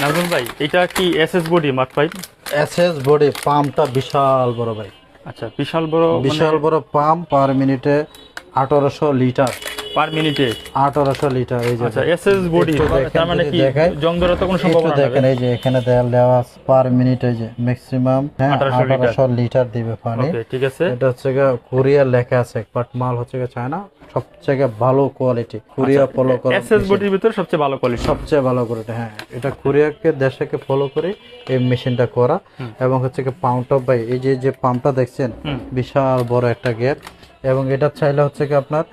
নাজমুল ভাই এটা কি SS body mark 5? SS body পাম্পটা বিশাল বড় ভাই, আচ্ছা বিশাল বড়, বিশাল বড় পাম্প, পার মিনিটে 1800 লিটার, পার মিনিটে 1800 লিটার। এই যে আচ্ছা এসএস বডি, তার মানে কি জং ধরার তো কোনো সম্ভাবনা দেখেন, নেই? এই যে এখানে দেওয়া আছে পার মিনিটে যে ম্যাক্সিমাম 1800 লিটার দিবে পানি। ওকে ঠিক আছে। এটা হচ্ছে কোরিয়ার লেখা আছে, বাট মাল হচ্ছে চায়না, সবচেয়ে ভালো কোয়ালিটি, কোরিয়া ফলো করে। এসএস বডির ভিতর সবচেয়ে ভালো কোয়ালিটি, সবচেয়ে ভালো করে, হ্যাঁ এটা কোরিয়াকে দেশকে ফলো করে এই মেশিনটা করা। এবং হচ্ছে পাউন্ড অফ বাই, এই যে পাম্পটা দেখছেন বিশাল বড় একটা গেট। এবং এটা চাইলে হচ্ছে আপনার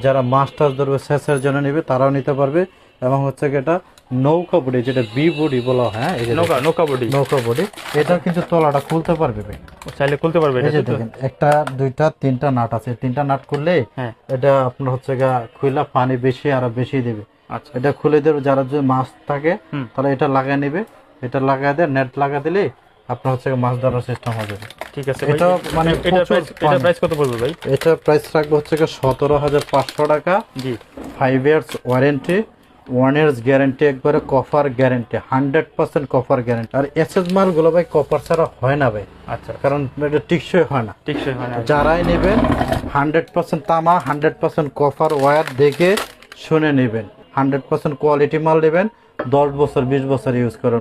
যারা মাছ টাছ ধরবে সেচের জন্য নেবে তারাও নিতে পারবে। এবং হচ্ছে এটা নৌকা বডি, যেটা বি বডি বলা হয়, হ্যাঁ এই যে নৌকা বডি, নৌকা বডি, এটা কিন্তু তলাটা খুলতে পারবে ভাই, চাইলে খুলতে পারবে। এই যে দেখেন একটা দুইটা তিনটা নাট আছে, তিনটা নাট খুললে এটা আপনার হচ্ছে খুইলা পানি বেশি আরো বেশি দেবে। আচ্ছা এটা খুলে দেবে, যারা যদি মাছ থাকে তাহলে এটা লাগাই নেবে, এটা লাগাই দেয়, নেট লাগা দিলে আপনার হচ্ছে মাছ ধরার সিস্টেম হবে। ঠিক আছে। এটা মানে এটা প্রাইস কত পড়বে ভাই? এটা প্রাইস রাখবো হচ্ছে 17,500 টাকা। জি 5 ইয়ার্স ওয়ারেন্টি, 1 ইয়ার্স গ্যারান্টি, একবারে কপার গ্যারান্টি, 100% কপার গ্যারান্টি। আর এসএস মালগুলো ভাই কপার ছাড়া হয় না ভাই। আচ্ছা কারণ এটা টিকসই হয় না, টিকসই হয় না। যারাই নেবেন 100% তামা, 100% কপার ওয়্যার দেখে শুনে নেবেন, 100% কোয়ালিটি মাল নেবেন, 10 বছর 20 বছর ইউজ করুন।